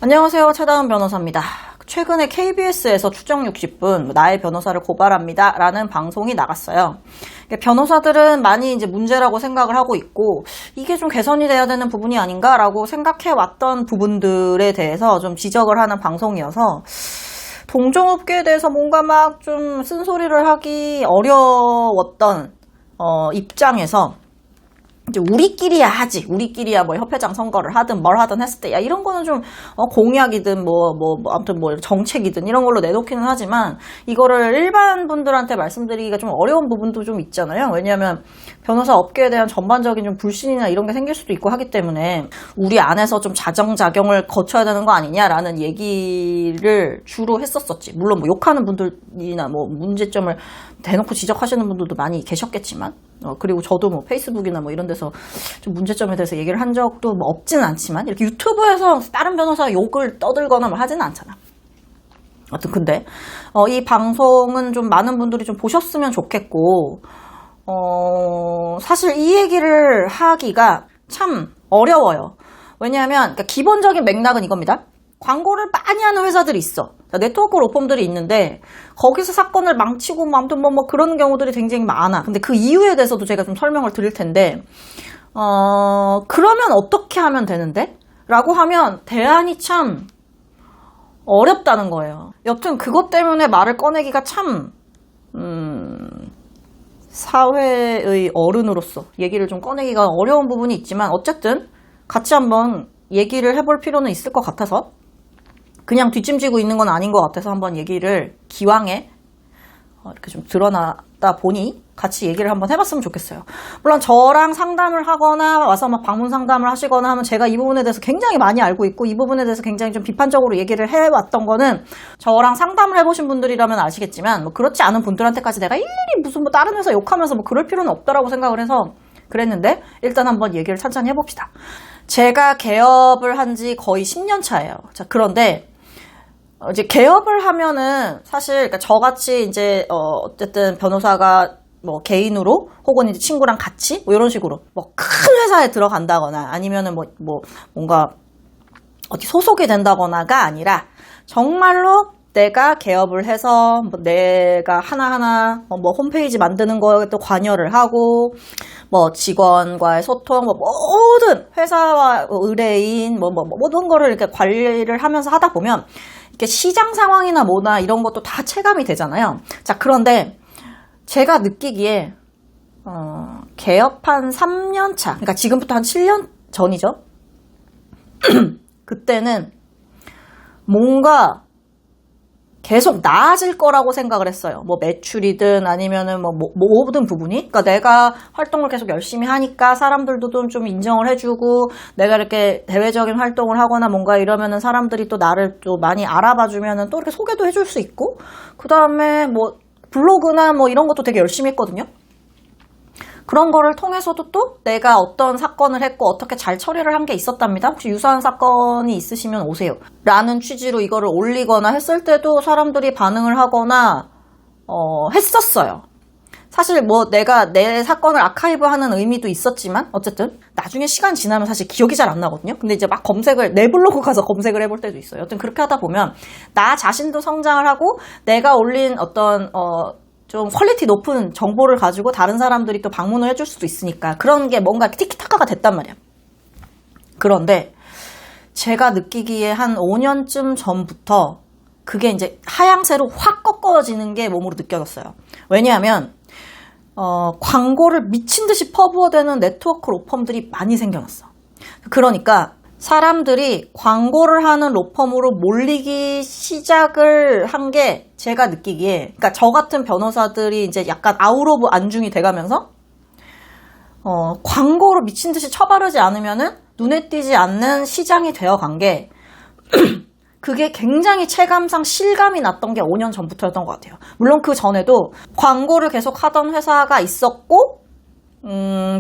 안녕하세요. 최다은 변호사입니다. 최근에 KBS에서 추정 60분 나의 변호사를 고발합니다 라는 방송이 나갔어요. 변호사들은 많이 이제 문제라고 생각을 하고 있고 이게 좀 개선이 돼야 되는 부분이 아닌가라고 생각해 왔던 부분들에 대해서 좀 지적을 하는 방송이어서 동종업계에 대해서 뭔가 막 좀 쓴소리를 하기 어려웠던 입장에서 이제 우리끼리야 하지. 우리끼리야 뭐 협회장 선거를 하든 뭘 하든 했을 때 야 이런 거는 좀 공약이든 아무튼 뭐 정책이든 이런 걸로 내놓기는 하지만 이거를 일반 분들한테 말씀드리기가 좀 어려운 부분도 좀 있잖아요. 왜냐하면 변호사 업계에 대한 전반적인 좀 불신이나 이런 게 생길 수도 있고 하기 때문에 우리 안에서 좀 자정작용을 거쳐야 되는 거 아니냐라는 얘기를 주로 했었었지. 물론 뭐 욕하는 분들이나 뭐 문제점을 대놓고 지적하시는 분들도 많이 계셨겠지만 그리고 저도 뭐 페이스북이나 뭐 이런 데서 좀 문제점에 대해서 얘기를 한 적도 뭐 없지는 않지만 이렇게 유튜브에서 다른 변호사 욕을 떠들거나 뭐 하지는 않잖아. 아무튼 근데 이 방송은 좀 많은 분들이 좀 보셨으면 좋겠고 사실 이 얘기를 하기가 참 어려워요. 왜냐하면 그러니까 기본적인 맥락은 이겁니다. 광고를 많이 하는 회사들이 있어. 네트워크 로펌들이 있는데 거기서 사건을 망치고 뭐 아무튼 뭐 그런 경우들이 굉장히 많아. 근데 그 이유에 대해서도 제가 좀 설명을 드릴 텐데 그러면 어떻게 하면 되는데? 라고 하면 대안이 참 어렵다는 거예요. 여튼 그것 때문에 말을 꺼내기가 참 사회의 어른으로서 얘기를 좀 꺼내기가 어려운 부분이 있지만 어쨌든 같이 한번 얘기를 해볼 필요는 있을 것 같아서 그냥 뒷짐지고 있는 건 아닌 것 같아서 한번 얘기를 기왕에 이렇게 좀 드러나다 보니 같이 얘기를 한번 해봤으면 좋겠어요. 물론 저랑 상담을 하거나 와서 막 방문 상담을 하시거나 하면 제가 이 부분에 대해서 굉장히 많이 알고 있고 이 부분에 대해서 굉장히 좀 비판적으로 얘기를 해왔던 거는 저랑 상담을 해보신 분들이라면 아시겠지만 뭐 그렇지 않은 분들한테까지 내가 일일이 무슨 뭐 다른 회사 욕하면서 뭐 그럴 필요는 없다라고 생각을 해서 그랬는데 일단 한번 얘기를 찬찬히 해봅시다. 제가 개업을 한 지 거의 10년 차예요. 자, 그런데 이제 개업을 하면은 사실 그러니까 저같이 이제 어쨌든 변호사가 뭐 개인으로 혹은 이제 친구랑 같이 뭐 이런 식으로 뭐 큰 회사에 들어간다거나 아니면은 뭐 뭔가 어디 소속이 된다거나가 아니라 정말로 내가 개업을 해서 뭐 내가 하나하나 뭐 홈페이지 만드는 거에 또 관여를 하고 뭐 직원과의 소통 뭐 모든 회사와 의뢰인 뭐 모든 거를 이렇게 관리를 하면서 하다 보면 이렇게 시장 상황이나 뭐나 이런 것도 다 체감이 되잖아요. 자, 그런데 제가 느끼기에 개업한 3년 차, 그러니까 지금부터 한 7년 전이죠. 그때는 뭔가 계속 나아질 거라고 생각을 했어요. 뭐 매출이든 아니면은 뭐 모든 부분이. 그러니까 내가 활동을 계속 열심히 하니까 사람들도 좀 인정을 해주고 내가 이렇게 대외적인 활동을 하거나 뭔가 이러면은 사람들이 또 나를 또 많이 알아봐주면은 또 이렇게 소개도 해줄 수 있고 그 다음에 뭐 블로그나 뭐 이런 것도 되게 열심히 했거든요. 그런 거를 통해서도 또 내가 어떤 사건을 했고 어떻게 잘 처리를 한 게 있었답니다. 혹시 유사한 사건이 있으시면 오세요. 라는 취지로 이거를 올리거나 했을 때도 사람들이 반응을 하거나 했었어요. 사실 뭐 내가 내 사건을 아카이브하는 의미도 있었지만 어쨌든 나중에 시간 지나면 사실 기억이 잘 안 나거든요. 근데 이제 막 내 블로그 가서 검색을 해볼 때도 있어요. 여튼 그렇게 하다 보면 나 자신도 성장을 하고 내가 올린 어떤 좀 퀄리티 높은 정보를 가지고 다른 사람들이 또 방문을 해줄 수도 있으니까 그런 게 뭔가 티키타카가 됐단 말이야. 그런데 제가 느끼기에 한 5년쯤 전부터 그게 이제 하향세로 확 꺾어지는 게 몸으로 느껴졌어요. 왜냐하면 광고를 미친 듯이 퍼부어대는 네트워크 로펌들이 많이 생겨났어. 그러니까 사람들이 광고를 하는 로펌으로 몰리기 시작을 한 게 제가 느끼기에 그러니까 저 같은 변호사들이 이제 약간 아웃 오브 안중이 돼가면서 광고로 미친 듯이 쳐바르지 않으면은 눈에 띄지 않는 시장이 되어간 게 그게 굉장히 체감상 실감이 났던 게 5년 전부터였던 것 같아요. 물론 그 전에도 광고를 계속 하던 회사가 있었고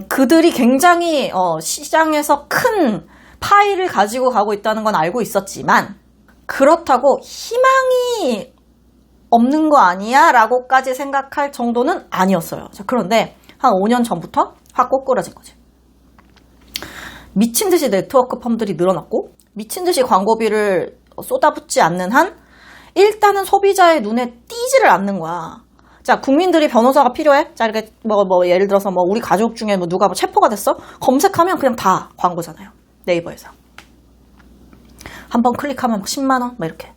그들이 굉장히 시장에서 큰 파일을 가지고 가고 있다는 건 알고 있었지만 그렇다고 희망이 없는 거 아니야? 라고까지 생각할 정도는 아니었어요. 자, 그런데 한 5년 전부터 확 꼬꾸라진 거지. 미친 듯이 네트워크 펌들이 늘어났고 미친 듯이 광고비를 쏟아붓지 않는 한 일단은 소비자의 눈에 띄지를 않는 거야. 자, 국민들이 변호사가 필요해? 자, 이렇게 예를 들어서 우리 가족 중에 누가 체포가 됐어? 검색하면 그냥 다 광고잖아요. 네이버에서. 한번 클릭하면 10만 원? 이렇게.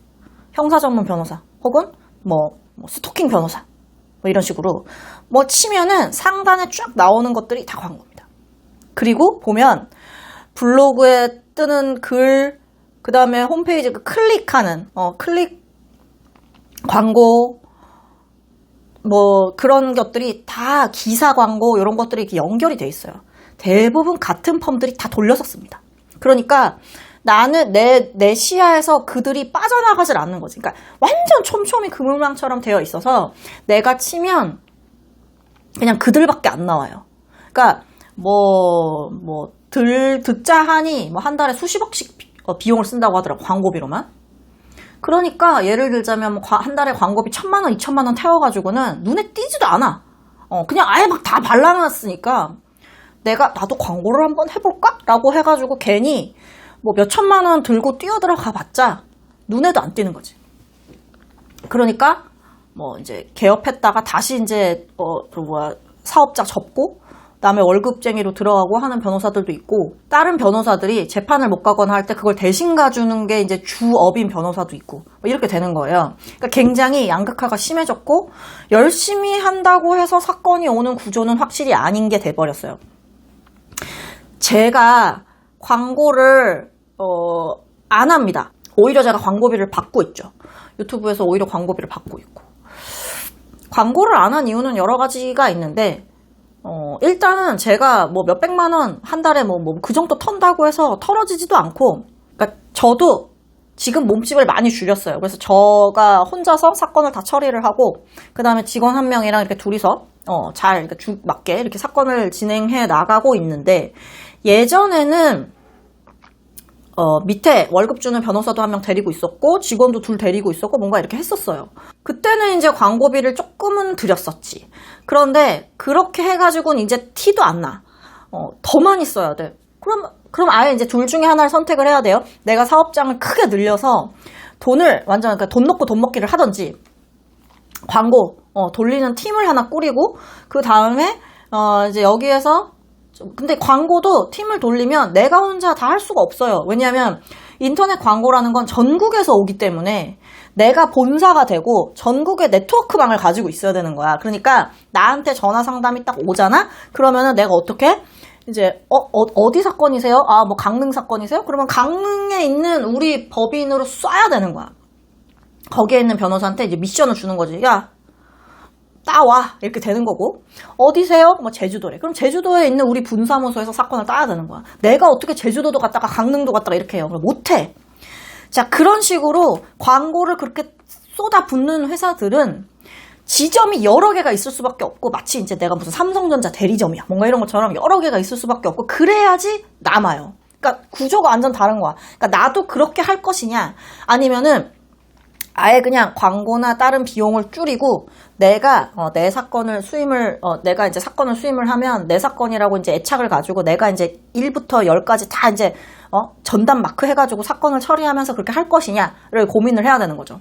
형사 전문 변호사. 혹은 스토킹 변호사. 이런 식으로. 치면은 상단에 쫙 나오는 것들이 다 광고입니다. 그리고 보면 블로그에 뜨는 글, 그 다음에 홈페이지 클릭하는, 클릭 광고, 그런 것들이 다 기사 광고, 이런 것들이 이렇게 연결이 돼 있어요. 대부분 같은 펌들이 다 돌렸었습니다. 그러니까 나는 내 시야에서 그들이 빠져나가질 않는 거지. 그러니까 완전 촘촘히 그물망처럼 되어 있어서 내가 치면 그냥 그들밖에 안 나와요. 그러니까 듣자 하니 한 달에 수십억씩 비용을 쓴다고 하더라고, 광고비로만. 그러니까 예를 들자면 한 달에 광고비 1,000만 원, 2,000만 원 태워가지고는 눈에 띄지도 않아. 그냥 아예 막 다 발라놨으니까 나도 광고를 한번 해볼까? 라고 해가지고 괜히 몇천만 원 들고 뛰어들어가 봤자 눈에도 안 띄는 거지. 그러니까 이제 개업했다가 다시 이제 사업자 접고 그다음에 월급쟁이로 들어가고 하는 변호사들도 있고, 다른 변호사들이 재판을 못 가거나 할 때 그걸 대신 가주는 게 이제 주업인 변호사도 있고, 이렇게 되는 거예요. 그러니까 굉장히 양극화가 심해졌고, 열심히 한다고 해서 사건이 오는 구조는 확실히 아닌 게 돼버렸어요. 제가 광고를 안 합니다. 오히려 제가 광고비를 받고 있죠. 유튜브에서 오히려 광고비를 받고 있고. 광고를 안 한 이유는 여러 가지가 있는데, 일단은 제가 몇백만 원 한 달에 그 정도 턴다고 해서 털어지지도 않고, 그러니까 저도 지금 몸집을 많이 줄였어요. 그래서 저가 혼자서 사건을 다 처리를 하고, 그 다음에 직원 한 명이랑 이렇게 둘이서 잘 이렇게 맞게 이렇게 사건을 진행해 나가고 있는데, 예전에는 밑에 월급 주는 변호사도 한 명 데리고 있었고, 직원도 둘 데리고 있었고, 뭔가 이렇게 했었어요. 그때는 이제 광고비를 조금은 들였었지. 그런데 그렇게 해가지고는 이제 티도 안 나. 더 많이 써야 돼. 그럼 아예 이제 둘 중에 하나를 선택을 해야 돼요. 내가 사업장을 크게 늘려서 돈을 완전 돈 넣고 돈 먹기를 하든지, 광고 돌리는 팀을 하나 꾸리고, 그 다음에 이제 여기에서 근데 광고도 팀을 돌리면 내가 혼자 다 할 수가 없어요. 왜냐하면 인터넷 광고라는 건 전국에서 오기 때문에 내가 본사가 되고 전국의 네트워크망을 가지고 있어야 되는 거야. 그러니까 나한테 전화 상담이 딱 오잖아? 그러면은 내가 어떻게? 이제 어디 사건이세요? 강릉 사건이세요? 그러면 강릉에 있는 우리 법인으로 쏴야 되는 거야. 거기에 있는 변호사한테 이제 미션을 주는 거지. 야, 따와, 이렇게 되는 거고. 어디세요? 제주도래. 그럼 제주도에 있는 우리 분사무소에서 사건을 따야 되는 거야. 내가 어떻게 제주도도 갔다가 강릉도 갔다가 이렇게 해요? 못해. 자, 그런 식으로 광고를 그렇게 쏟아붓는 회사들은 지점이 여러 개가 있을 수밖에 없고, 마치 이제 내가 무슨 삼성전자 대리점이야, 뭔가 이런 것처럼 여러 개가 있을 수밖에 없고, 그래야지 남아요. 그러니까 구조가 완전 다른 거야. 그러니까 나도 그렇게 할 것이냐, 아니면은 아예 그냥 광고나 다른 비용을 줄이고 내가 내 사건을 내가 이제 사건을 수임을 하면 내 사건이라고 이제 애착을 가지고 내가 이제 1부터 10까지 다 이제 전담 마크 해가지고 사건을 처리하면서 그렇게 할 것이냐를 고민을 해야 되는 거죠.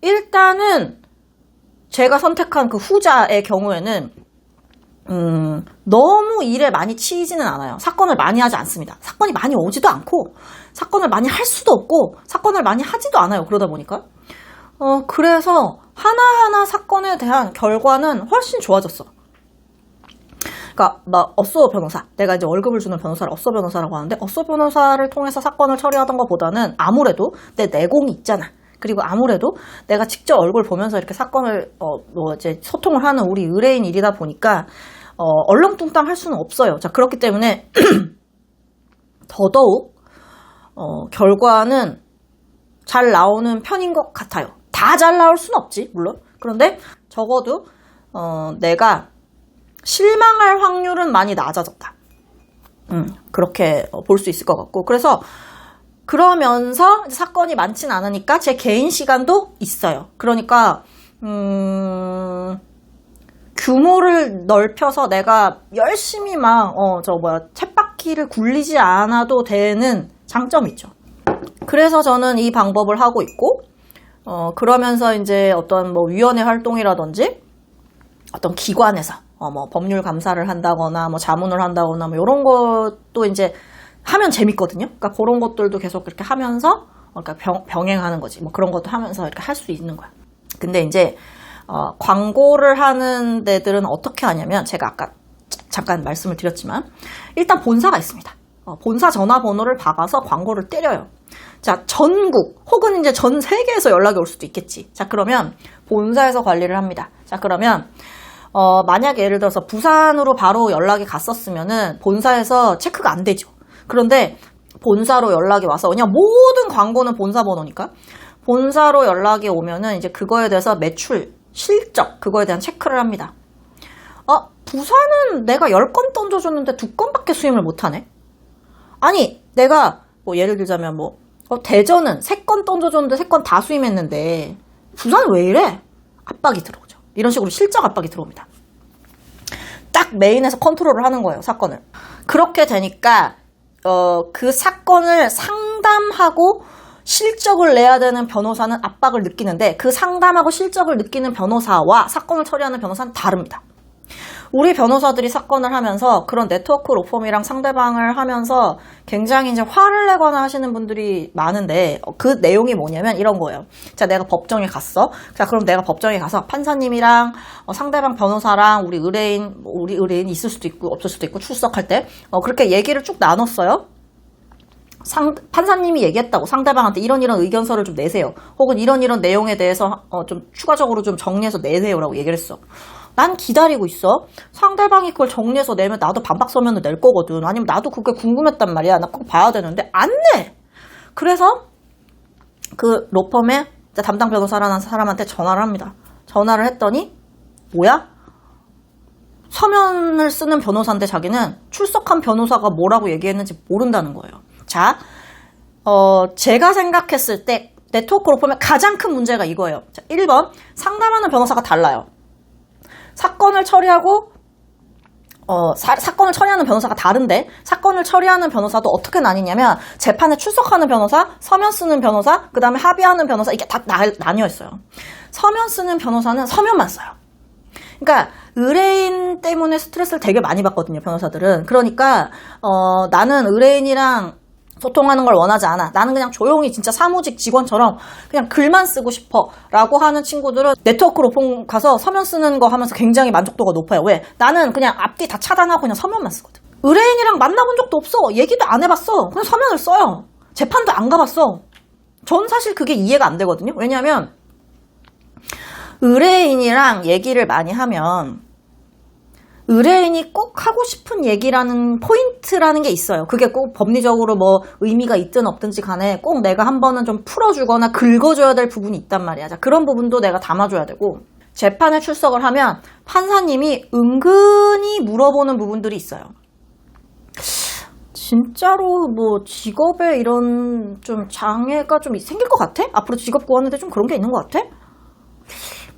일단은 제가 선택한 그 후자의 경우에는 너무 일에 많이 치이지는 않아요. 사건을 많이 하지 않습니다. 사건이 많이 오지도 않고, 사건을 많이 할 수도 없고, 사건을 많이 하지도 않아요. 그러다 보니까. 그래서 하나하나 사건에 대한 결과는 훨씬 좋아졌어. 그러니까 어쏘 변호사, 내가 이제 월급을 주는 변호사를 어쏘 변호사라고 하는데, 어쏘 변호사를 통해서 사건을 처리하던 것보다는 아무래도 내 내공이 있잖아. 그리고 아무래도 내가 직접 얼굴 보면서 이렇게 사건을 이제 소통을 하는 우리 의뢰인 일이다 보니까 얼렁뚱땅 할 수는 없어요. 자, 그렇기 때문에 더더욱 결과는 잘 나오는 편인 것 같아요. 다 잘 나올 수는 없지, 물론. 그런데 적어도 내가 실망할 확률은 많이 낮아졌다. 그렇게 볼 수 있을 것 같고, 그래서 그러면서 사건이 많진 않으니까 제 개인 시간도 있어요. 그러니까 규모를 넓혀서 내가 열심히 막 쳇바퀴를 굴리지 않아도 되는 장점이 있죠. 그래서 저는 이 방법을 하고 있고, 그러면서 이제 어떤 뭐 위원회 활동이라든지 어떤 기관에서 뭐 법률 감사를 한다거나 뭐 자문을 한다거나 뭐 이런 것도 이제 하면 재밌거든요. 그러니까 그런 것들도 계속 그렇게 하면서 그러니까 병행하는 거지. 뭐 그런 것도 하면서 이렇게 할 수 있는 거야. 근데 이제 광고를 하는 데들은 어떻게 하냐면 제가 아까 잠깐 말씀을 드렸지만 일단 본사가 있습니다. 본사 전화번호를 박아서 광고를 때려요. 자, 전국 혹은 이제 전 세계에서 연락이 올 수도 있겠지. 자, 그러면 본사에서 관리를 합니다. 자, 그러면 만약에 예를 들어서 부산으로 바로 연락이 갔었으면은 본사에서 체크가 안 되죠. 그런데 본사로 연락이 와서 그냥 모든 광고는 본사 번호니까 본사로 연락이 오면은 이제 그거에 대해서 매출, 실적 그거에 대한 체크를 합니다. 부산은 내가 10건 던져줬는데 2건밖에 수임을 못하네. 아니 내가 뭐 예를 들자면 뭐 대전은 3건 던져줬는데 3건 다 수임했는데 부산은 왜 이래? 압박이 들어오죠. 이런 식으로 실적 압박이 들어옵니다. 딱 메인에서 컨트롤을 하는 거예요, 사건을. 그렇게 되니까 그 사건을 상담하고 실적을 내야 되는 변호사는 압박을 느끼는데 그 상담하고 실적을 느끼는 변호사와 사건을 처리하는 변호사는 다릅니다. 우리 변호사들이 사건을 하면서 그런 네트워크 로펌이랑 상대방을 하면서 굉장히 이제 화를 내거나 하시는 분들이 많은데 그 내용이 뭐냐면 이런 거예요. 자, 내가 법정에 갔어. 자, 그럼 내가 법정에 가서 판사님이랑 상대방 변호사랑 우리 의뢰인 있을 수도 있고 없을 수도 있고 출석할 때 그렇게 얘기를 쭉 나눴어요. 판사님이 얘기했다고 상대방한테 이런 의견서를 좀 내세요. 혹은 이런 내용에 대해서 좀 추가적으로 좀 정리해서 내세요라고 얘기를 했어. 난 기다리고 있어. 상대방이 그걸 정리해서 내면 나도 반박 서면을 낼 거거든. 아니면 나도 그게 궁금했단 말이야. 나 꼭 봐야 되는데 안 내. 그래서 그 로펌의 담당 변호사라는 사람한테 전화를 합니다. 전화를 했더니 뭐야? 서면을 쓰는 변호사인데 자기는 출석한 변호사가 뭐라고 얘기했는지 모른다는 거예요. 자, 제가 생각했을 때 네트워크 로펌의 가장 큰 문제가 이거예요. 자, 1번 상담하는 변호사가 달라요. 사건을 처리하고 사건을 처리하는 변호사가 다른데 사건을 처리하는 변호사도 어떻게 나뉘냐면 재판에 출석하는 변호사, 서면 쓰는 변호사, 그 다음에 합의하는 변호사 이게 다 나뉘어 있어요. 서면 쓰는 변호사는 서면만 써요. 그러니까 의뢰인 때문에 스트레스를 되게 많이 받거든요, 변호사들은. 그러니까 나는 의뢰인이랑 소통하는 걸 원하지 않아. 나는 그냥 조용히 진짜 사무직 직원처럼 그냥 글만 쓰고 싶어 라고 하는 친구들은 네트워크 로펌 가서 서면 쓰는 거 하면서 굉장히 만족도가 높아요. 왜? 나는 그냥 앞뒤 다 차단하고 그냥 서면만 쓰거든. 의뢰인이랑 만나본 적도 없어. 얘기도 안 해봤어. 그냥 서면을 써요. 재판도 안 가봤어. 전 사실 그게 이해가 안 되거든요. 왜냐하면 의뢰인이랑 얘기를 많이 하면 의뢰인이 꼭 하고 싶은 얘기라는 포인트라는 게 있어요. 그게 꼭 법리적으로 뭐 의미가 있든 없든지 간에 꼭 내가 한 번은 좀 풀어주거나 긁어줘야 될 부분이 있단 말이야. 자, 그런 부분도 내가 담아줘야 되고 재판에 출석을 하면 판사님이 은근히 물어보는 부분들이 있어요. 진짜로 뭐 직업에 이런 좀 장애가 좀 생길 것 같아? 앞으로 직업 구하는데 좀 그런 게 있는 것 같아?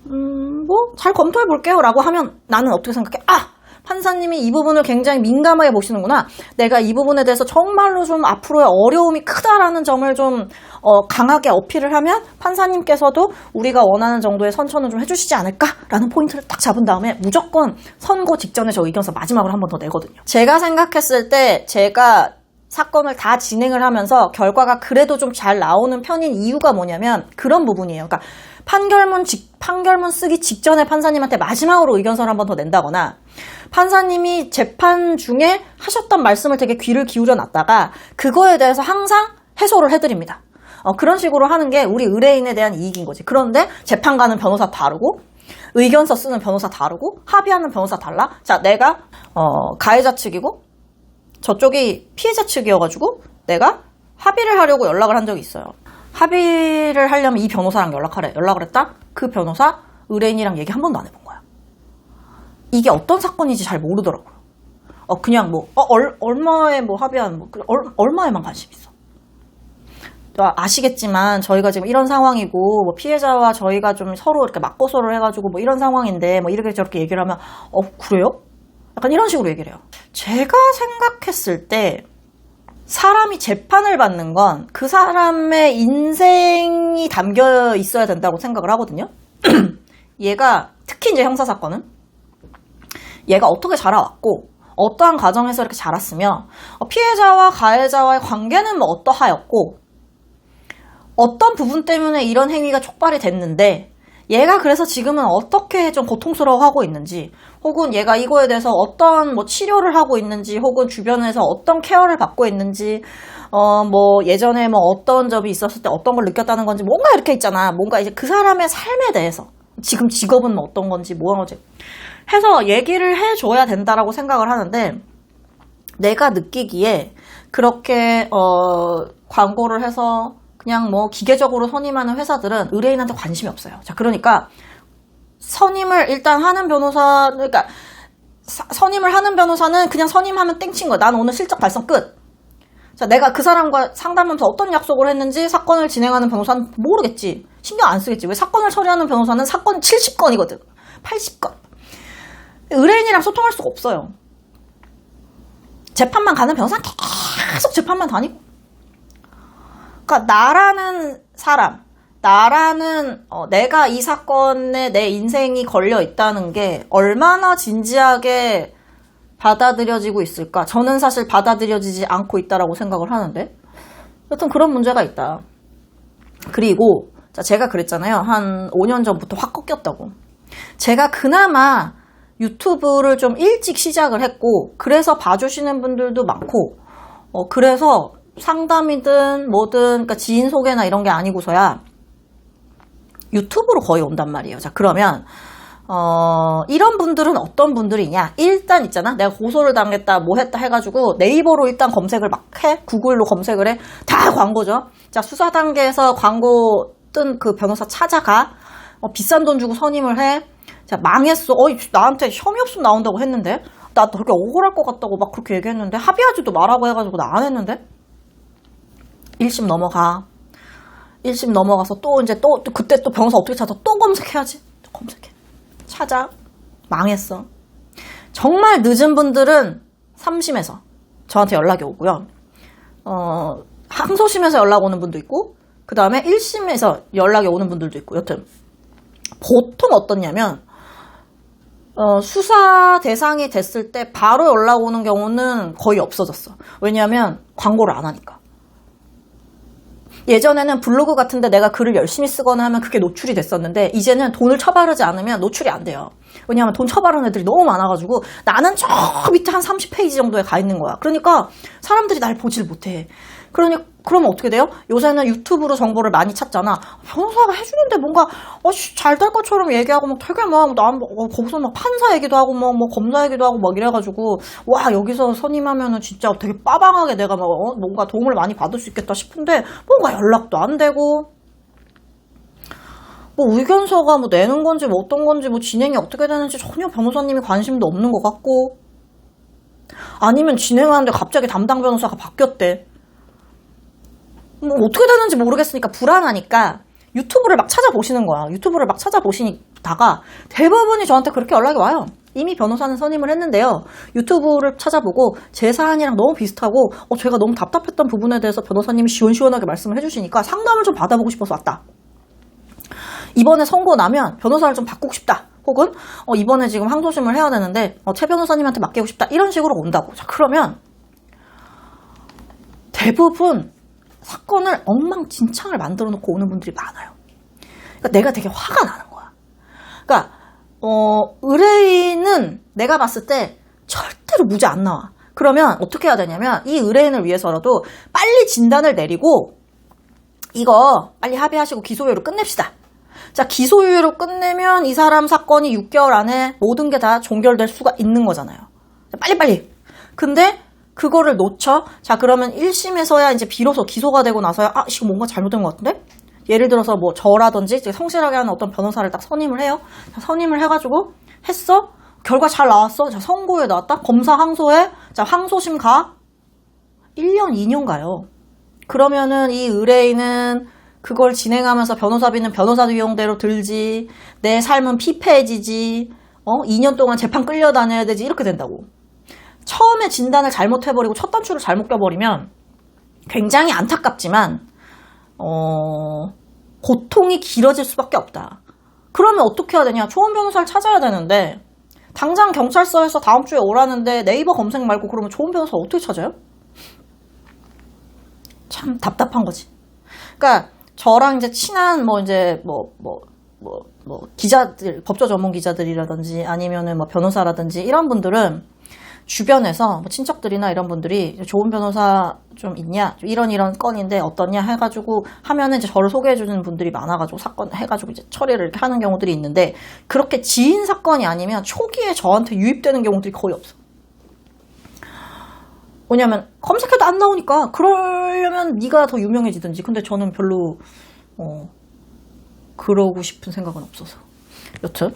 뭐 잘 검토해 볼게요 라고 하면 나는 어떻게 생각해? 판사님이 이 부분을 굉장히 민감하게 보시는구나. 내가 이 부분에 대해서 정말로 좀 앞으로의 어려움이 크다라는 점을 좀 강하게 어필을 하면 판사님께서도 우리가 원하는 정도의 선처는 좀 해주시지 않을까라는 포인트를 딱 잡은 다음에 무조건 선고 직전에 저 의견서 마지막으로 한 번 더 내거든요. 제가 생각했을 때 제가 사건을 다 진행을 하면서 결과가 그래도 좀 잘 나오는 편인 이유가 뭐냐면 그런 부분이에요. 그러니까 판결문 쓰기 직전에 판사님한테 마지막으로 의견서를 한 번 더 낸다거나 판사님이 재판 중에 하셨던 말씀을 되게 귀를 기울여 놨다가 그거에 대해서 항상 해소를 해드립니다. 그런 식으로 하는 게 우리 의뢰인에 대한 이익인 거지. 그런데 재판 가는 변호사 다르고 의견서 쓰는 변호사 다르고 합의하는 변호사 달라. 자, 내가 가해자 측이고 저쪽이 피해자 측이어가지고 내가 합의를 하려고 연락을 한 적이 있어요. 합의를 하려면 이 변호사랑 연락하래. 연락을 했다? 그 변호사 의뢰인이랑 얘기 한 번도 안 해본 거야. 이게 어떤 사건인지 잘 모르더라고요. 그냥 뭐 얼마에 뭐 합의한 뭐 얼마에만 관심 있어. 아시겠지만 저희가 지금 이런 상황이고 뭐 피해자와 저희가 좀 서로 이렇게 맞고소를 해가지고 뭐 이런 상황인데 뭐 이렇게 저렇게 얘기를 하면 그래요? 약간 이런 식으로 얘기를 해요. 제가 생각했을 때 사람이 재판을 받는 건 그 사람의 인생이 담겨 있어야 된다고 생각을 하거든요. 얘가 특히 이제 형사사건은 얘가 어떻게 자라왔고 어떠한 가정에서 이렇게 자랐으며 피해자와 가해자와의 관계는 뭐 어떠하였고 어떤 부분 때문에 이런 행위가 촉발이 됐는데 얘가 그래서 지금은 어떻게 좀 고통스러워하고 있는지 혹은 얘가 이거에 대해서 어떤 뭐 치료를 하고 있는지 혹은 주변에서 어떤 케어를 받고 있는지 뭐 예전에 뭐 어떤 점이 있었을 때 어떤 걸 느꼈다는 건지 뭔가 이렇게 있잖아. 뭔가 이제 그 사람의 삶에 대해서 지금 직업은 뭐 어떤 건지 뭐한 건지 해서 얘기를 해줘야 된다라고 생각을 하는데 내가 느끼기에 그렇게 광고를 해서 그냥 뭐 기계적으로 선임하는 회사들은 의뢰인한테 관심이 없어요. 자, 그러니까 선임을 일단 하는 변호사, 그러니까 선임을 하는 변호사는 그냥 선임하면 땡친 거야. 난 오늘 실적 달성 끝. 자, 내가 그 사람과 상담하면서 어떤 약속을 했는지 사건을 진행하는 변호사는 모르겠지. 신경 안 쓰겠지. 왜 사건을 처리하는 변호사는 사건 70건이거든. 80건. 의뢰인이랑 소통할 수가 없어요. 재판만 가는 변호사는 계속 재판만 다니고. 그러니까 나라는 사람, 나라는 내가 이 사건에 내 인생이 걸려 있다는 게 얼마나 진지하게 받아들여지고 있을까? 저는 사실 받아들여지지 않고 있다라고 생각을 하는데 여튼 그런 문제가 있다. 그리고 제가 그랬잖아요. 한 5년 전부터 확 꺾였다고. 제가 그나마 유튜브를 좀 일찍 시작을 했고 그래서 봐주시는 분들도 많고 그래서 상담이든 뭐든 그러니까 지인 소개나 이런 게 아니고서야 유튜브로 거의 온단 말이에요. 자, 그러면 이런 분들은 어떤 분들이냐? 일단 있잖아. 내가 고소를 당했다 뭐 했다 해가지고 네이버로 일단 검색을 막 해. 구글로 검색을 해. 다 광고죠. 자, 수사 단계에서 광고 뜬 그 변호사 찾아가. 비싼 돈 주고 선임을 해. 자, 망했어. 나한테 혐의 없으면 나온다고 했는데 나 그렇게 억울할 것 같다고 막 그렇게 얘기했는데 합의하지도 말라고 해가지고 나 안 했는데 1심 넘어가. 1심 넘어가서 또 이제 또 그때 또 변호사 어떻게 찾아? 또 검색해야지. 검색해. 찾아. 망했어. 정말 늦은 분들은 3심에서 저한테 연락이 오고요. 항소심에서 연락 오는 분도 있고 그 다음에 1심에서 연락이 오는 분들도 있고 여튼 보통 어떻냐면 수사 대상이 됐을 때 바로 연락 오는 경우는 거의 없어졌어. 왜냐하면 광고를 안 하니까. 예전에는 블로그 같은데 내가 글을 열심히 쓰거나 하면 그게 노출이 됐었는데 이제는 돈을 처바르지 않으면 노출이 안 돼요. 왜냐하면 돈 처바르는 애들이 너무 많아가지고 나는 저 밑에 한 30페이지 정도에 가 있는 거야. 그러니까 사람들이 날 보질 못해. 그러면 어떻게 돼요? 요새는 유튜브로 정보를 많이 찾잖아. 변호사가 해주는데 뭔가 잘 될 것처럼 얘기하고 막 되게 막 거기서 막 판사 얘기도 하고 뭐 검사 얘기도 하고 막 이래가지고 와 여기서 선임하면은 진짜 되게 빠방하게 내가 막 뭔가 도움을 많이 받을 수 있겠다 싶은데 뭔가 연락도 안 되고 뭐 의견서가 뭐 내는 건지 뭐 어떤 건지 뭐 진행이 어떻게 되는지 전혀 변호사님이 관심도 없는 것 같고 아니면 진행하는데 갑자기 담당 변호사가 바뀌었대. 뭐 어떻게 되는지 모르겠으니까 불안하니까 유튜브를 막 찾아보시는 거야. 유튜브를 막 찾아보시다가 대부분이 저한테 그렇게 연락이 와요. 이미 변호사는 선임을 했는데요. 유튜브를 찾아보고 제 사안이랑 너무 비슷하고 제가 너무 답답했던 부분에 대해서 변호사님이 시원시원하게 말씀을 해주시니까 상담을 좀 받아보고 싶어서 왔다. 이번에 선고 나면 변호사를 좀 바꾸고 싶다. 혹은 이번에 지금 항소심을 해야 되는데 최 변호사님한테 맡기고 싶다. 이런 식으로 온다고. 자, 그러면 대부분 사건을 엉망진창을 만들어 놓고 오는 분들이 많아요. 그러니까 내가 되게 화가 나는 거야. 그러니까 의뢰인은 내가 봤을 때 절대로 무죄 안 나와. 그러면 어떻게 해야 되냐면 이 의뢰인을 위해서라도 빨리 진단을 내리고 이거 빨리 합의하시고 기소유예로 끝냅시다. 자, 기소유예로 끝내면 이 사람 사건이 6개월 안에 모든 게 다 종결될 수가 있는 거잖아요. 자, 빨리빨리. 근데 그거를 놓쳐? 자, 그러면 1심에서야 이제 비로소 기소가 되고 나서야 이거 뭔가 잘못된 것 같은데? 예를 들어서 뭐 저라든지 성실하게 하는 어떤 변호사를 딱 선임을 해요. 자, 선임을 해가지고 했어? 결과 잘 나왔어? 자, 선고에 나왔다? 검사 항소해? 자, 항소심 가? 1년, 2년 가요. 그러면은 이 의뢰인은 그걸 진행하면서 변호사비는 변호사 비용대로 들지, 내 삶은 피폐해지지, 2년 동안 재판 끌려다녀야 되지, 이렇게 된다고. 처음에 진단을 잘못해버리고 첫 단추를 잘못 껴버리면 굉장히 안타깝지만 고통이 길어질 수밖에 없다. 그러면 어떻게 해야 되냐? 좋은 변호사를 찾아야 되는데 당장 경찰서에서 다음 주에 오라는데 네이버 검색 말고 그러면 좋은 변호사 어떻게 찾아요? 참 답답한 거지. 그러니까 저랑 이제 친한 기자들, 법조 전문 기자들이라든지 아니면은 뭐 변호사라든지 이런 분들은 주변에서 뭐 친척들이나 이런 분들이 좋은 변호사 좀 있냐, 이런 건인데 어떠냐 해가지고 하면은 이제 저를 소개해주는 분들이 많아가지고 사건 해가지고 이제 처리를 이렇게 하는 경우들이 있는데, 그렇게 지인 사건이 아니면 초기에 저한테 유입되는 경우들이 거의 없어. 왜냐면 검색해도 안 나오니까. 그러려면 네가 더 유명해지든지. 근데 저는 별로 그러고 싶은 생각은 없어서. 여튼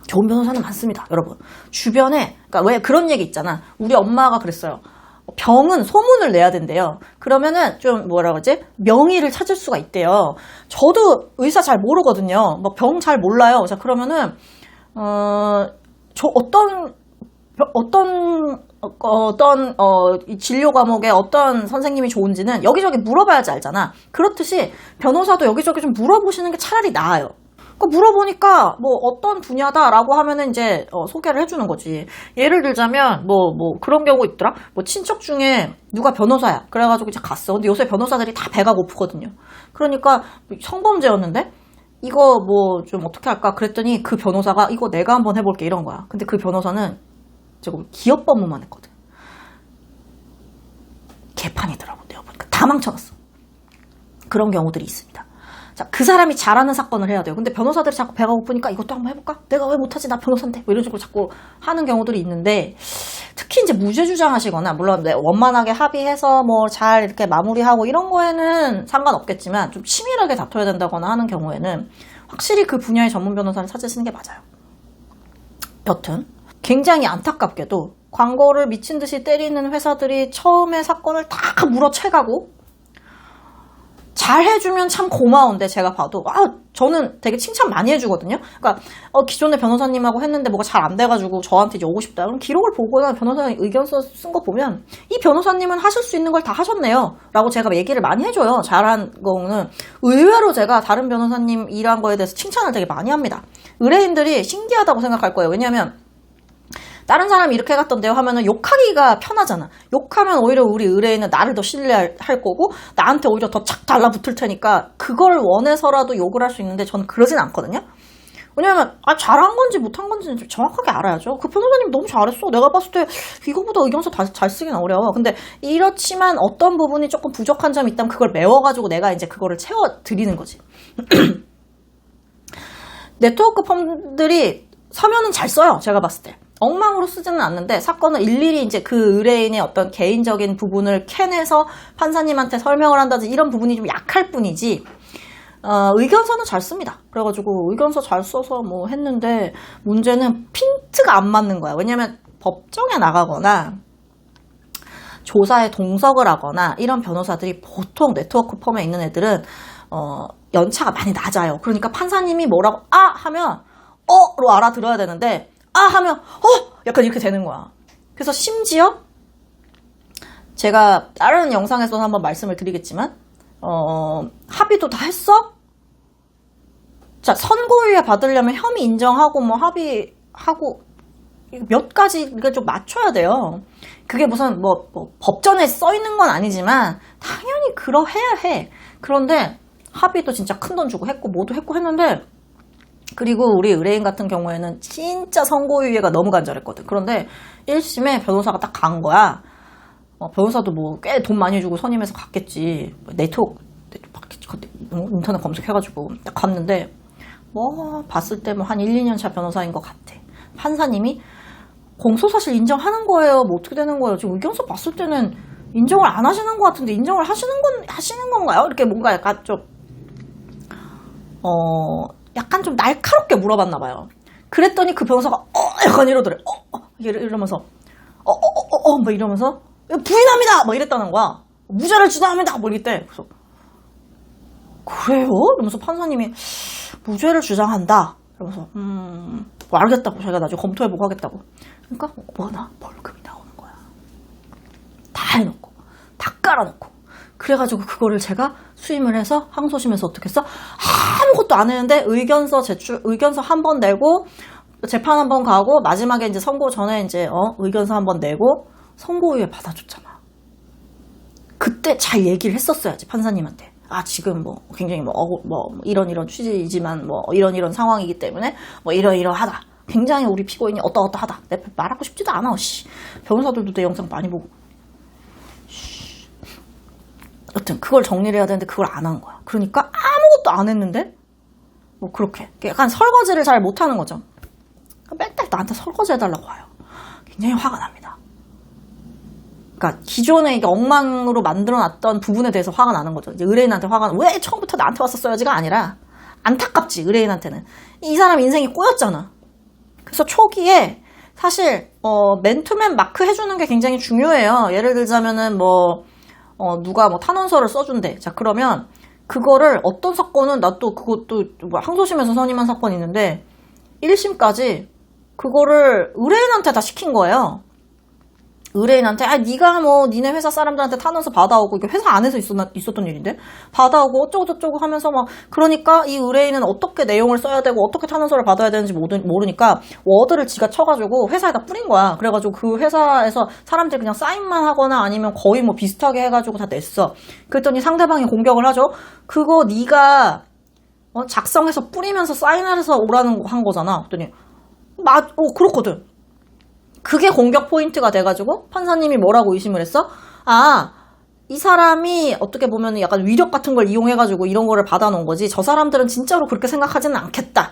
좋은 변호사는 많습니다, 여러분. 주변에, 그러니까 왜 그런 얘기 있잖아. 우리 엄마가 그랬어요. 병은 소문을 내야 된대요. 그러면은 좀 뭐라 그러지? 명의를 찾을 수가 있대요. 저도 의사 잘 모르거든요. 뭐 병 잘 몰라요. 자, 그러면은 저 이 진료 과목에 어떤 선생님이 좋은지는 여기저기 물어봐야지 알잖아. 그렇듯이 변호사도 여기저기 좀 물어보시는 게 차라리 나아요. 물어보니까 뭐 어떤 분야다라고 하면은 이제 소개를 해주는 거지. 예를 들자면 뭐 그런 경우 있더라. 뭐 친척 중에 누가 변호사야. 그래가지고 이제 갔어. 근데 요새 변호사들이 다 배가 고프거든요. 그러니까 성범죄였는데 이거 뭐 좀 어떻게 할까 그랬더니 그 변호사가 이거 내가 한번 해볼게 이런 거야. 근데 그 변호사는 조금 기업 법무만 했거든. 개판이더라고. 내가 보니까 다 망쳐놨어. 그런 경우들이 있습니다. 자, 그 사람이 잘하는 사건을 해야 돼요. 근데 변호사들이 자꾸 배가 고프니까 이것도 한번 해볼까? 내가 왜 못하지? 나 변호사인데. 뭐 이런 식으로 자꾸 하는 경우들이 있는데, 특히 이제 무죄 주장하시거나, 물론 원만하게 합의해서 뭐 잘 이렇게 마무리하고 이런 거에는 상관없겠지만, 좀 치밀하게 다퉈야 된다거나 하는 경우에는 확실히 그 분야의 전문 변호사를 찾으시는 게 맞아요. 여튼 굉장히 안타깝게도 광고를 미친 듯이 때리는 회사들이 처음에 사건을 다 물어채가고, 잘 해주면 참 고마운데 제가 봐도 저는 되게 칭찬 많이 해주거든요. 그러니까 기존의 변호사님하고 했는데 뭐가 잘 안 돼가지고 저한테 이제 오고 싶다. 그럼 기록을 보거나 변호사님 의견서 쓴 거 보면 이 변호사님은 하실 수 있는 걸 다 하셨네요 라고 제가 얘기를 많이 해줘요. 잘한 거는 의외로 제가 다른 변호사님 일한 거에 대해서 칭찬을 되게 많이 합니다. 의뢰인들이 신기하다고 생각할 거예요. 왜냐하면 다른 사람이 이렇게 해갔던데요 하면은 욕하기가 편하잖아. 욕하면 오히려 우리 의뢰인은 나를 더 신뢰할 거고 나한테 오히려 더 착 달라붙을 테니까 그걸 원해서라도 욕을 할 수 있는데 저는 그러진 않거든요. 왜냐면 잘한 건지 못한 건지는 좀 정확하게 알아야죠. 그 변호사님 너무 잘했어. 내가 봤을 때 이거보다 의견서 잘 쓰긴 어려워. 근데 이렇지만 어떤 부분이 조금 부족한 점이 있다면 그걸 메워가지고 내가 이제 그거를 채워드리는 거지. 네트워크 펌들이 서면은 잘 써요. 제가 봤을 때. 엉망으로 쓰지는 않는데 사건을 일일이 이제 그 의뢰인의 어떤 개인적인 부분을 캐내서 판사님한테 설명을 한다든지 이런 부분이 좀 약할 뿐이지, 의견서는 잘 씁니다. 그래가지고 의견서 잘 써서 뭐 했는데 문제는 핀트가 안 맞는 거야. 왜냐면 법정에 나가거나 조사에 동석을 하거나 이런 변호사들이 보통 네트워크 펌에 있는 애들은 연차가 많이 낮아요. 그러니까 판사님이 뭐라고 하면 로 알아들어야 되는데 하면 약간 이렇게 되는 거야. 그래서 심지어 제가 다른 영상에서 한번 말씀을 드리겠지만 합의도 다 했어? 자, 선고유예 받으려면 혐의 인정하고 뭐 합의하고 몇 가지 이걸 좀 맞춰야 돼요. 그게 무슨 뭐 법전에 써 있는 건 아니지만 당연히 그러해야 해. 그런데 합의도 진짜 큰 돈 주고 했고 뭐도 했고 했는데, 그리고 우리 의뢰인 같은 경우에는 진짜 선고유예가 너무 간절했거든. 그런데 1심에 변호사가 딱 간 거야. 변호사도 뭐 꽤 돈 많이 주고 선임해서 갔겠지. 네트워크 인터넷 검색해가지고 딱 갔는데 봤을 때 뭐 한 1, 2년 차 변호사인 것 같아. 판사님이 공소사실 인정하는 거예요? 뭐 어떻게 되는 거예요? 지금 의견서 봤을 때는 인정을 안 하시는 것 같은데 인정을 하시는 건가요? 이렇게 뭔가 약간 좀 약간 좀 날카롭게 물어봤나 봐요. 그랬더니 그 변호사가 약간 이러더래. 이러면서 뭐 이러면서 부인합니다 뭐 이랬다는 거야. 무죄를 주장합니다 뭐 이랬대. 그래서 그래요? 이러면서 판사님이 무죄를 주장한다. 이러면서 뭐 알겠다고, 자기가 나중에 검토해보고 하겠다고. 그러니까 벌금이 나오는 거야. 다 해놓고. 다 깔아놓고. 그래가지고 그거를 제가 수임을 해서 항소심에서 어떻게 했어? 아무것도 안 했는데 의견서 한 번 내고 재판 한 번 가고 마지막에 이제 선고 전에 이제 의견서 한 번 내고 선고유예 받아줬잖아. 그때 잘 얘기를 했었어야지 판사님한테. 아 지금 뭐 굉장히 뭐 이런 취지이지만 뭐 이런 상황이기 때문에 뭐 이러하다. 굉장히 우리 피고인이 어떠하다. 내가 말하고 싶지도 않아. 변호사들도 내 영상 많이 보고. 여튼 그걸 정리를 해야 되는데 그걸 안 한 거야. 그러니까 아무것도 안 했는데 뭐 그렇게 약간 설거지를 잘 못하는 거죠. 맨날 나한테 설거지 해달라고 와요. 굉장히 화가 납니다. 그러니까 기존에 이게 엉망으로 만들어놨던 부분에 대해서 화가 나는 거죠. 이제 의뢰인한테 왜 처음부터 나한테 왔었어야지가 아니라 안타깝지. 의뢰인한테는 이 사람 인생이 꼬였잖아. 그래서 초기에 사실 맨투맨 마크 해주는 게 굉장히 중요해요. 예를 들자면은 누가 탄원서를 써준대. 자, 그러면 그거를 어떤 사건은 나 또 그것도 항소심에서 선임한 사건이 있는데 1심까지 그거를 의뢰인한테 다 시킨 거예요. 의뢰인한테 네가 니네 회사 사람들한테 탄원서 받아오고 이게 회사 안에서 있었던 일인데 받아오고 어쩌고저쩌고 하면서 그러니까 이 의뢰인은 어떻게 내용을 써야 되고 어떻게 탄원서를 받아야 되는지 모르니까 워드를 지가 쳐가지고 회사에다 뿌린 거야. 그래가지고 그 회사에서 사람들이 그냥 사인만 하거나 아니면 거의 비슷하게 해가지고 다 냈어. 그랬더니 상대방이 공격을 하죠. 그거 네가 작성해서 뿌리면서 사인해서 오라는 한 거잖아. 그랬더니 그렇거든. 그게 공격 포인트가 돼가지고 판사님이 뭐라고 의심을 했어? 이 사람이 어떻게 보면 약간 위력 같은 걸 이용해가지고 이런 거를 받아놓은 거지 저 사람들은 진짜로 그렇게 생각하지는 않겠다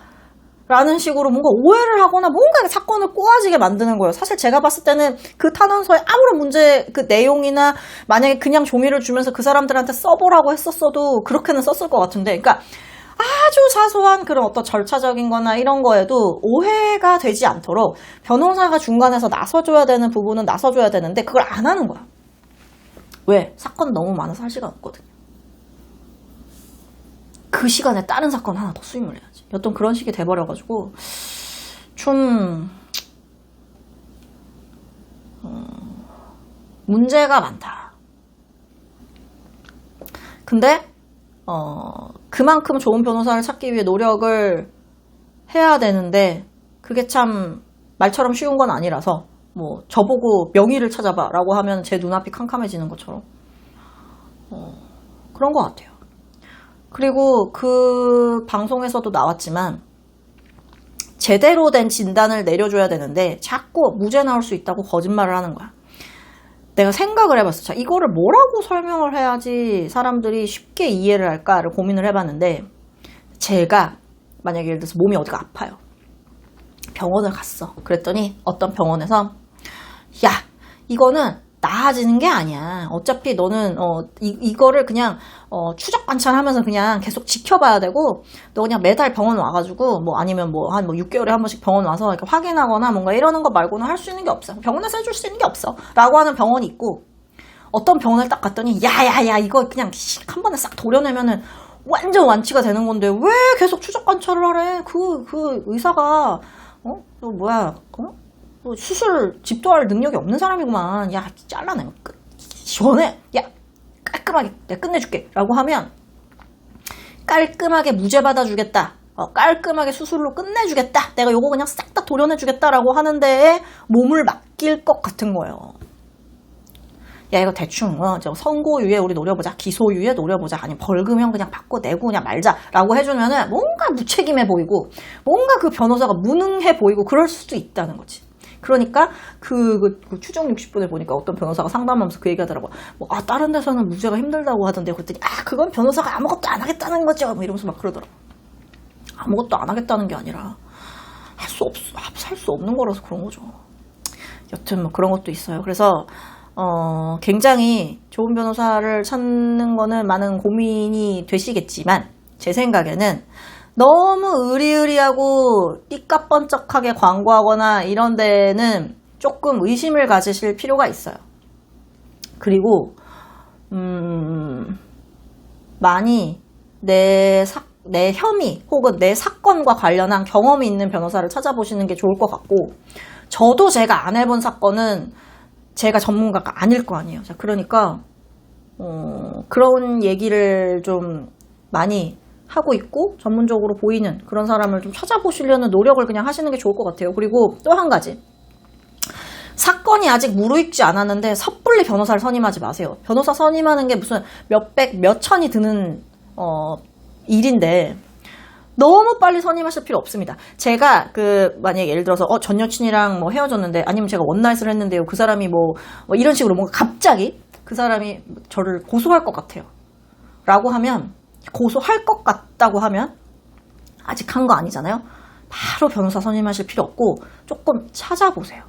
라는 식으로 뭔가 오해를 하거나 뭔가 사건을 꼬아지게 만드는 거예요. 사실 제가 봤을 때는 그 탄원서에 아무런 문제 그 내용이나 만약에 그냥 종이를 주면서 그 사람들한테 써보라고 했었어도 그렇게는 썼을 것 같은데 그러니까 아주 사소한 그런 어떤 절차적인 거나 이런 거에도 오해가 되지 않도록 변호사가 중간에서 나서줘야 되는 부분은 나서줘야 되는데 그걸 안 하는 거야. 왜? 사건 너무 많아서 할 시간 없거든요. 그 시간에 다른 사건 하나 더 수임을 해야지. 여튼 그런 식이 돼버려가지고 좀 문제가 많다. 근데 그만큼 좋은 변호사를 찾기 위해 노력을 해야 되는데 그게 참 말처럼 쉬운 건 아니라서 저보고 명의를 찾아봐 라고 하면 제 눈앞이 캄캄해지는 것처럼 그런 것 같아요. 그리고 그 방송에서도 나왔지만 제대로 된 진단을 내려줘야 되는데 자꾸 무죄 나올 수 있다고 거짓말을 하는 거야. 내가 생각을 해봤어. 자, 이거를 뭐라고 설명을 해야지 사람들이 쉽게 이해를 할까를 고민을 해봤는데 제가 만약에 예를 들어서 몸이 어디가 아파요. 병원을 갔어. 그랬더니 어떤 병원에서 야, 이거는 나아지는 게 아니야. 어차피 너는 이거를 그냥 추적 관찰하면서 그냥 계속 지켜봐야 되고 너 그냥 매달 병원 와가지고 아니면 한 6개월에 한 번씩 병원 와서 이렇게 확인하거나 뭔가 이러는 거 말고는 할 수 있는 게 없어. 병원에서 해줄 수 있는 게 없어. 라고 하는 병원이 있고 어떤 병원을 딱 갔더니 야야야 이거 그냥 한 번에 싹 도려내면은 완전 완치가 되는 건데 왜 계속 추적 관찰을 하래? 그 의사가 수술 집도할 능력이 없는 사람이구만. 야, 잘라내. 시원해. 야, 깔끔하게 내가 끝내줄게. 라고 하면 깔끔하게 무죄 받아주겠다. 깔끔하게 수술로 끝내주겠다. 내가 요거 그냥 싹 다 도려내주겠다. 라고 하는 데에 몸을 맡길 것 같은 거예요. 야, 이거 대충 선고유예 우리 노려보자. 기소유예 노려보자. 아니면 벌금형 그냥 받고 내고 그냥 말자라고 해주면은 뭔가 무책임해 보이고 뭔가 그 변호사가 무능해 보이고 그럴 수도 있다는 거지. 그러니까 그 추정 60분에 보니까 어떤 변호사가 상담하면서 그 얘기하더라고. 다른 데서는 무죄가 힘들다고 하던데 그랬더니 그건 변호사가 아무것도 안 하겠다는 거죠. 이러면서 막 그러더라고. 아무것도 안 하겠다는 게 아니라 할 수 없는 거라서 그런 거죠. 여튼 그런 것도 있어요. 그래서 굉장히 좋은 변호사를 찾는 거는 많은 고민이 되시겠지만 제 생각에는 너무 의리의리하고 삐까뻔쩍하게 광고하거나 이런 데는 조금 의심을 가지실 필요가 있어요. 그리고 많이 내 혐의 혹은 내 사건과 관련한 경험이 있는 변호사를 찾아보시는 게 좋을 것 같고 저도 제가 안 해본 사건은 제가 전문가가 아닐 거 아니에요. 자, 그러니까 그런 얘기를 좀 많이 하고 있고 전문적으로 보이는 그런 사람을 좀 찾아보시려는 노력을 그냥 하시는 게 좋을 것 같아요. 그리고 또 한 가지. 사건이 아직 무르익지 않았는데 섣불리 변호사를 선임하지 마세요. 변호사 선임하는 게 무슨 몇백, 몇천이 드는 일인데 너무 빨리 선임하실 필요 없습니다. 제가 만약에 예를 들어서 전 여친이랑 뭐 헤어졌는데 아니면 제가 원나잇을 했는데요. 그 사람이 뭐 이런 식으로 뭔가 갑자기 그 사람이 저를 고소할 것 같아요. 라고 하면 고소할 것 같다고 하면 아직 한 거 아니잖아요. 바로 변호사 선임하실 필요 없고 조금 찾아보세요.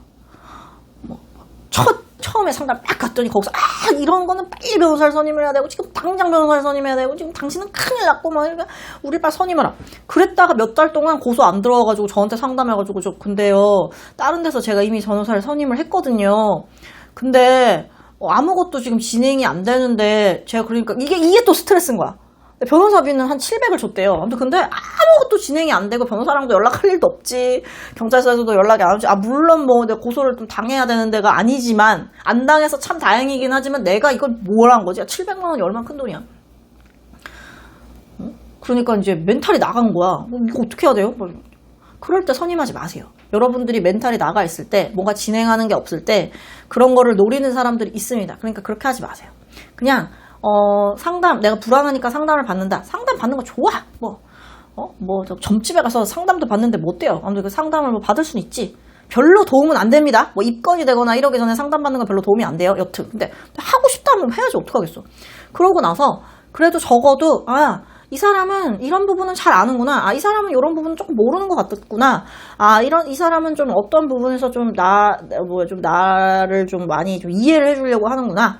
처음에 상담 딱 갔더니 거기서 이런 거는 빨리 변호사를 선임을 해야 되고 지금 당장 변호사를 선임해야 되고 지금 당신은 큰일 났고 막 우리 빨리 선임하라. 그랬다가 몇 달 동안 고소 안 들어와가지고 저한테 상담해가지고 근데요 다른 데서 제가 이미 변호사를 선임을 했거든요. 근데 아무것도 지금 진행이 안 되는데 제가 그러니까 이게 또 스트레스인 거야. 변호사비는 한 700을 줬대요. 아무튼 근데 아무것도 진행이 안 되고 변호사랑도 연락할 일도 없지. 경찰서에서도 연락이 안 오지. 물론 뭐 내가 고소를 좀 당해야 되는 데가 아니지만 안 당해서 참 다행이긴 하지만 내가 이걸 뭘 한 거지? 700만 원이 얼마나 큰 돈이야. 그러니까 이제 멘탈이 나간 거야. 이거 어떻게 해야 돼요? 그럴 때 선임하지 마세요. 여러분들이 멘탈이 나가 있을 때 뭔가 진행하는 게 없을 때 그런 거를 노리는 사람들이 있습니다. 그러니까 그렇게 하지 마세요. 그냥 상담, 내가 불안하니까 상담을 받는다. 상담 받는 거 좋아. 저 점집에 가서 상담도 받는데 뭐 어때요? 아무튼 그 상담을 뭐 받을 수는 있지. 별로 도움은 안 됩니다. 뭐 입건이 되거나 이러기 전에 상담 받는 건 별로 도움이 안 돼요. 여튼. 근데 하고 싶다면 해야지. 어떡하겠어. 그러고 나서 그래도 적어도, 이 사람은 이런 부분은 잘 아는구나. 이 사람은 이런 부분은 조금 모르는 것 같았구나. 이 사람은 좀 어떤 부분에서 좀 나를 좀 많이 좀 이해를 해주려고 하는구나.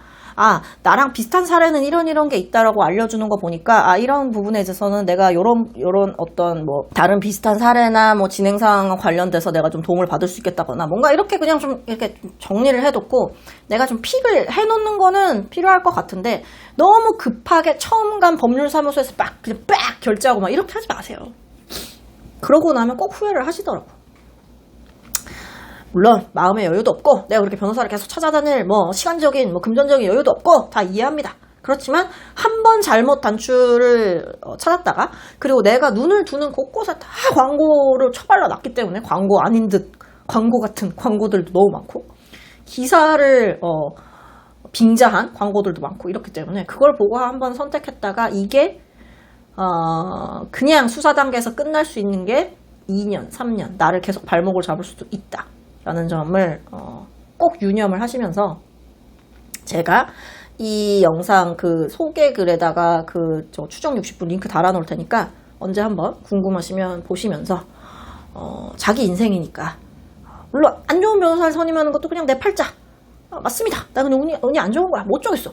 나랑 비슷한 사례는 이런 게 있다라고 알려주는 거 보니까, 이런 부분에 있어서는 내가 요런 어떤 뭐, 다른 비슷한 사례나 뭐 진행 상황과 관련돼서 내가 좀 도움을 받을 수 있겠다거나, 뭔가 이렇게 그냥 좀 이렇게 좀 정리를 해놓고, 내가 좀 픽을 해놓는 거는 필요할 것 같은데, 너무 급하게 처음 간 법률사무소에서 그냥 결제하고 막 이렇게 하지 마세요. 그러고 나면 꼭 후회를 하시더라고. 물론 마음의 여유도 없고 내가 그렇게 변호사를 계속 찾아다닐 뭐 시간적인 뭐 금전적인 여유도 없고 다 이해합니다. 그렇지만 한 번 잘못 단추를 찾았다가 그리고 내가 눈을 두는 곳곳에 다 광고를 처발라 놨기 때문에 광고 아닌 듯 광고 같은 광고들도 너무 많고 기사를 빙자한 광고들도 많고 이렇기 때문에 그걸 보고 한번 선택했다가 이게 그냥 수사 단계에서 끝날 수 있는 게 2년, 3년 나를 계속 발목을 잡을 수도 있다. 라는 점을 꼭 유념을 하시면서 제가 이 영상 그 소개글에다가 추정 60분 링크 달아놓을 테니까 언제 한번 궁금하시면 보시면서 자기 인생이니까 물론 안 좋은 변호사를 선임하는 것도 그냥 내 팔자 맞습니다. 나 그냥 운이 안 좋은 거야. 못 정했어.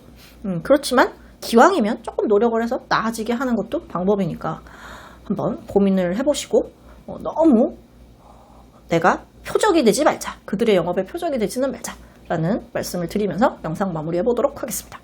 그렇지만 기왕이면 조금 노력을 해서 나아지게 하는 것도 방법이니까 한번 고민을 해보시고 너무 내가 표적이 되지 말자. 그들의 영업에 표적이 되지는 말자. 라는 말씀을 드리면서 영상 마무리해 보도록 하겠습니다.